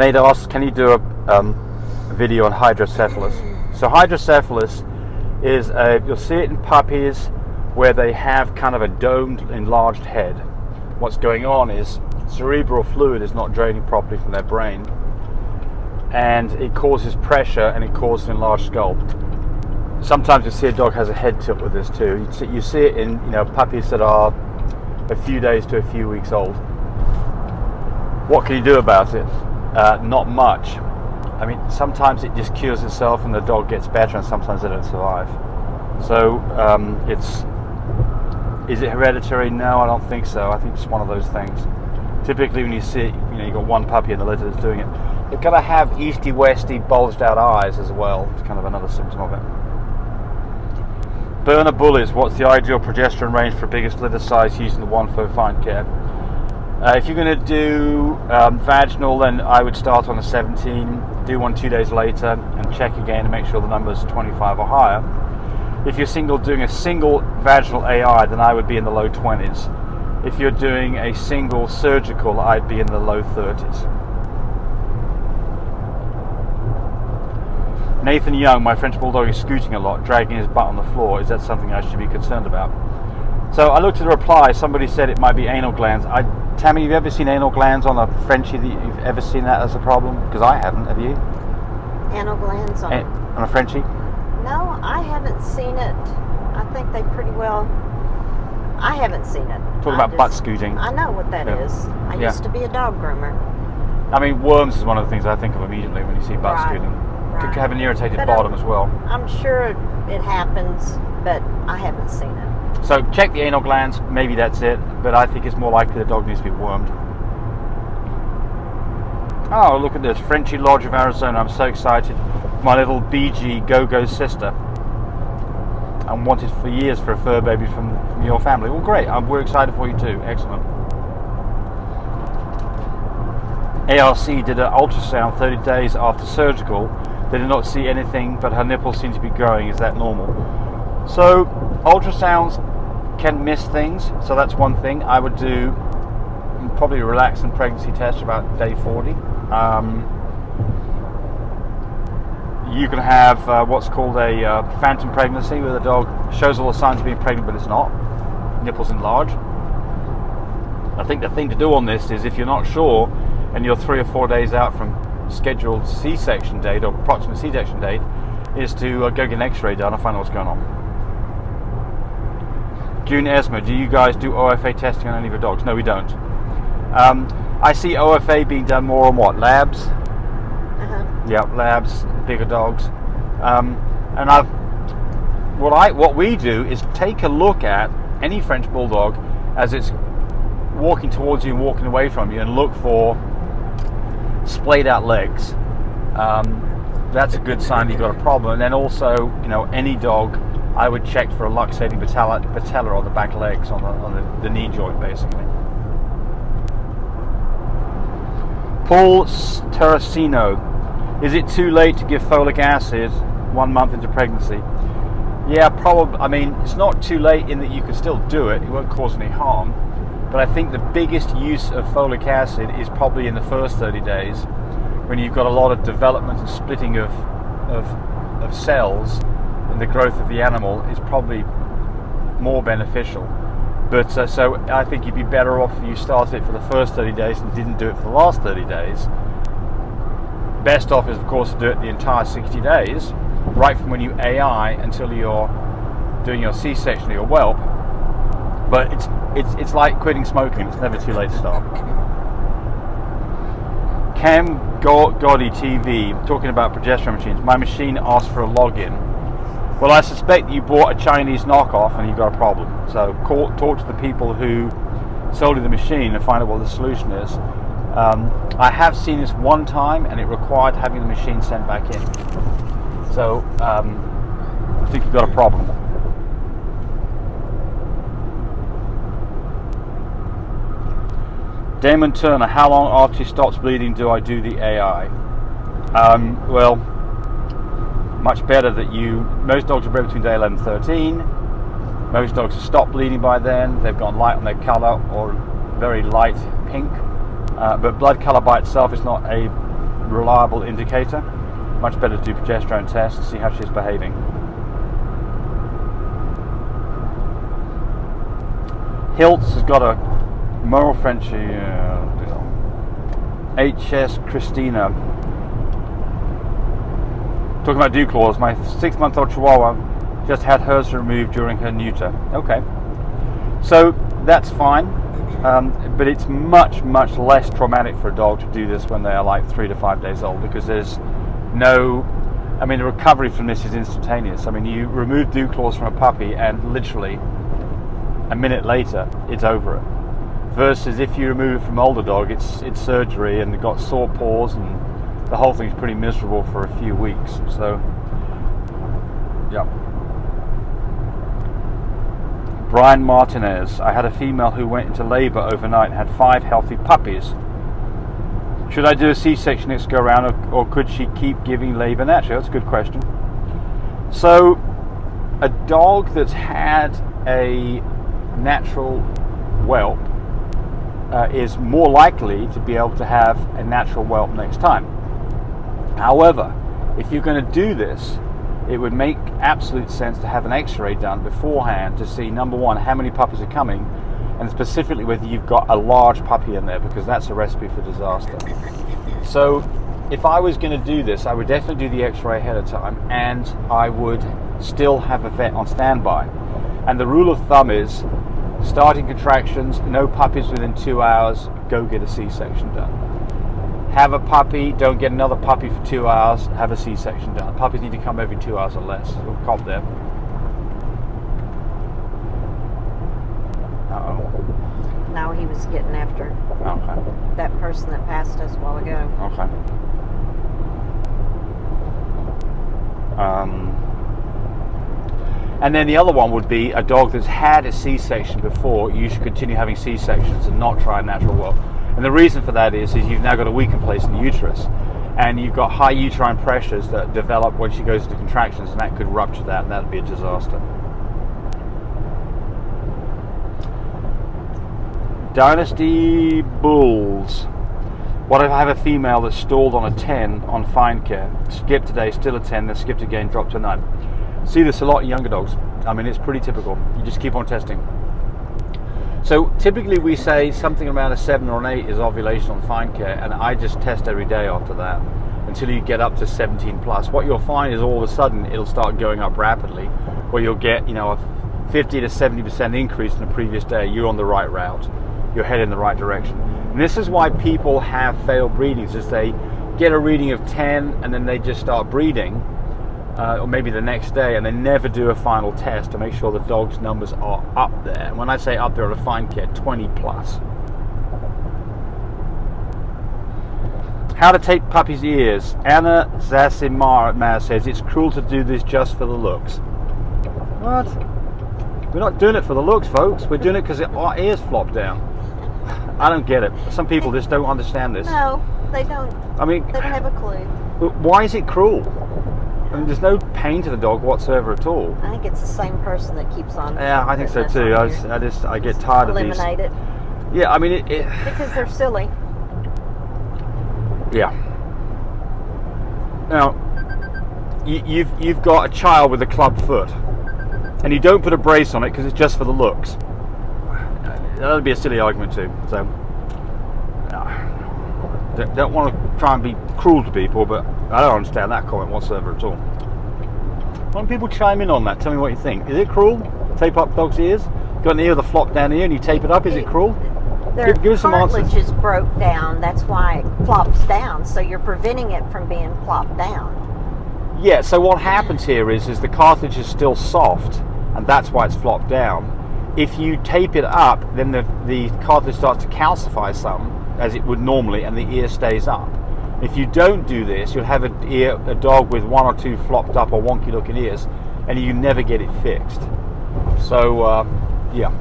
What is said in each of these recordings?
they'd asked, can you do a video on hydrocephalus? So hydrocephalus is, you'll see it in puppies where they have kind of a domed, enlarged head. What's going on is cerebral fluid is not draining properly from their brain, and it causes pressure and it causes an enlarged skull. Sometimes you see a dog has a head tilt with this too. You see it in puppies that are a few days to a few weeks old. What can you do about it? Not much. I mean, sometimes it just cures itself and the dog gets better, and sometimes they don't survive. So is it hereditary? No, I don't think so. I think it's one of those things. Typically when you see it, you've got one puppy in the litter that's doing it. They're going to have easty-westy, bulged out eyes as well. It's kind of another symptom of it. Burner bullies, what's the ideal progesterone range for biggest litter size using the one for fine care? If you're going to do vaginal, then I would start on a 17, do one 2 days later, and check again to make sure the number's 25 or higher. If you're doing a single vaginal AI, then I would be in the low 20s. If you're doing a single surgical, I'd be in the low 30s. Nathan Young, my French Bulldog is scooting a lot, dragging his butt on the floor. Is that something I should be concerned about? So I looked at the reply. Somebody said it might be anal glands. Tammy, have you ever seen anal glands on a Frenchie? You've ever seen that as a problem? Because I haven't. Have you? Anal glands on a Frenchie? No, I haven't seen it. I think they pretty well. I haven't seen it. Talking about butt scooting. I know what that is. I used to be a dog groomer. I mean, worms is one of the things I think of immediately when you see butt scooting. Could have an irritated bottom as well. I'm sure it happens, but I haven't seen it. So check the anal glands, maybe that's it, but I think it's more likely the dog needs to be wormed. Oh, look at this, Frenchie Lodge of Arizona. I'm so excited. My little BG Go-Go sister. I wanted for years for a fur baby from your family. Well, great, we're excited for you too. Excellent. ARC did an ultrasound 30 days after surgical. They did not see anything, but her nipples seem to be growing. Is that normal? So ultrasounds can miss things, so that's one thing. I would do probably a relaxant pregnancy test about day 40. You can have what's called a phantom pregnancy, where the dog shows all the signs of being pregnant but it's not. Nipples enlarge. I think the thing to do on this is, if you're not sure and you're 3 or 4 days out from scheduled C-section date or approximate C-section date, is to go get an x-ray done and find out what's going on. June Esma, do you guys do OFA testing on any of your dogs? No, we don't. I see OFA being done more on what? Labs? Yeah, labs, bigger dogs. And what we do is take a look at any French Bulldog as it's walking towards you and walking away from you, and look for splayed out legs. That's a good sign you've got a problem. And then also, any dog, I would check for a luxating patella on the back legs, on the knee joint, basically. Paul Terracino, is it too late to give folic acid 1 month into pregnancy? Yeah, probably. I mean, it's not too late in that you can still do it. It won't cause any harm. But I think the biggest use of folic acid is probably in the first 30 days, when you've got a lot of development and splitting of cells, and the growth of the animal is probably more beneficial. But so I think you'd be better off if you started it for the first 30 days and didn't do it for the last 30 days. Best off is, of course, to do it the entire 60 days, right from when you AI until you're doing your C-section or your whelp. But it's like quitting smoking. It's never too late to stop. Cam Gotti TV, talking about progesterone machines. My machine asked for a login. Well, I suspect you bought a Chinese knockoff and you've got a problem. So talk to the people who sold you the machine and find out what the solution is. I have seen this one time, and it required having the machine sent back in. So I think you've got a problem. Damon Turner, how long after he stops bleeding do I do the AI? Well, much better that most dogs are bred between day 11 and 13. Most dogs have stopped bleeding by then. They've gone light on their colour or very light pink. But blood colour by itself is not a reliable indicator. Much better to do progesterone tests to see how she's behaving. Hiltz has got a Merle Frenchie, HS Christina. Talking about dew claws, my 6-month-old Chihuahua just had hers removed during her neuter. Okay, so that's fine, but it's much less traumatic for a dog to do this when they are like 3 to 5 days old, because there's no, I mean, the recovery from this is instantaneous. I mean, you remove dew claws from a puppy and literally a minute later it's over it. Versus if you remove it from an older dog, it's surgery and they've got sore paws and the whole thing's pretty miserable for a few weeks. So, yeah. Brian Martinez, I had a female who went into labor overnight and had 5 healthy puppies. Should I do a C-section next go around, or could she keep giving labor naturally? That's a good question. So, a dog that's had a natural whelp is more likely to be able to have a natural whelp next time. However, if you're going to do this, it would make absolute sense to have an x-ray done beforehand to see, number one, how many puppies are coming, and specifically whether you've got a large puppy in there, because that's a recipe for disaster. So if I was going to do this, I would definitely do the x-ray ahead of time, and I would still have a vet on standby. And the rule of thumb is, starting contractions, no puppies within 2 hours, go get a C-section done. Have a puppy, don't get another puppy for 2 hours, have a C-section done. Puppies need to come every 2 hours or less. We'll cop there. Uh-oh. Now he was getting after that person that passed us a while ago. Okay. And then the other one would be a dog that's had a C-section before. You should continue having C-sections and not try a natural whelp. And the reason for that is you've now got a weakened place in the uterus, and you've got high uterine pressures that develop when she goes into contractions, and that could rupture that, and that would be a disaster. Dynasty Bulls. What if I have a female that's stalled on a 10 on fine care? Skipped today, still a 10, then skipped again, dropped to a 9. See this a lot in younger dogs. I mean, it's pretty typical. You just keep on testing. So typically we say something around a 7 or an 8 is ovulation on fine care, and I just test every day after that until you get up to 17 plus. What you'll find is all of a sudden it'll start going up rapidly, where you'll get, a 50 to 70% increase in the previous day. You're on the right route. You're heading in the right direction. And this is why people have failed breedings, is they get a reading of 10 and then they just start breeding, or maybe the next day, and they never do a final test to make sure the dog's numbers are up there. And when I say up there on a fine care, 20 plus. How to tape puppies' ears. Anna Zasimar says it's cruel to do this just for the looks. What? We're not doing it for the looks, folks. We're doing it because our ears flop down. I don't get it. Some people just don't understand this. No, they don't. I mean, they don't have a clue. Why is it cruel? I mean, there's no pain to the dog whatsoever at all. I think it's the same person that keeps on. Yeah, I think so too. I get tired of these. Eliminate it. Yeah, I mean it because they're silly. Yeah. Now, you've got a child with a club foot, and you don't put a brace on it because it's just for the looks. That would be a silly argument too. So, don't want to try and be cruel to people, but I don't understand that comment whatsoever at all. Why don't people chime in on that? Tell me what you think. Is it cruel? Tape up dogs' ears? Got an ear with a flop down here and you tape it up? Is it cruel? Their give us some answers. cartilage is broke down. That's why it flops down. So you're preventing it from being plopped down. Yeah. So what happens here is the cartilage is still soft, and that's why it's flopped down. If you tape it up, then the cartilage starts to calcify some, as it would normally, and the ear stays up. If you don't do this, you'll have a dog with 1 or 2 flopped up or wonky looking ears, and you never get it fixed. So yeah,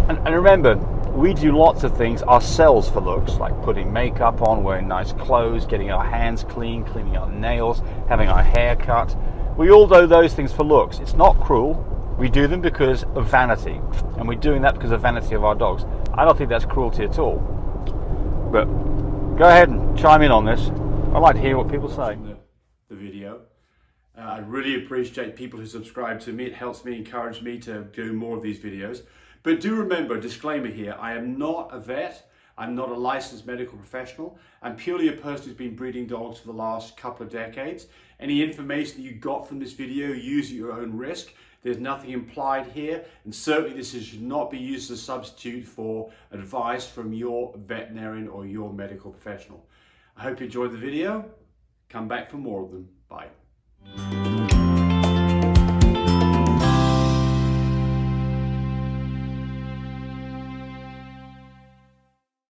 and remember, we do lots of things ourselves for looks, like putting makeup on, wearing nice clothes, getting our hands clean, cleaning our nails, having our hair cut. We all do those things for looks. It's not cruel. We do them because of vanity, and we're doing that because of vanity of our dogs. I don't think that's cruelty at all. But go ahead and chime in on this. I like to hear what people say. The video. I really appreciate people who subscribe to me. It helps me, encourage me to do more of these videos. But do remember, disclaimer here, I am not a vet. I'm not a licensed medical professional. I'm purely a person who's been breeding dogs for the last couple of decades. Any information that you got from this video, use at your own risk. There's nothing implied here, and certainly this should not be used as a substitute for advice from your veterinarian or your medical professional. I hope you enjoyed the video. Come back for more of them. Bye.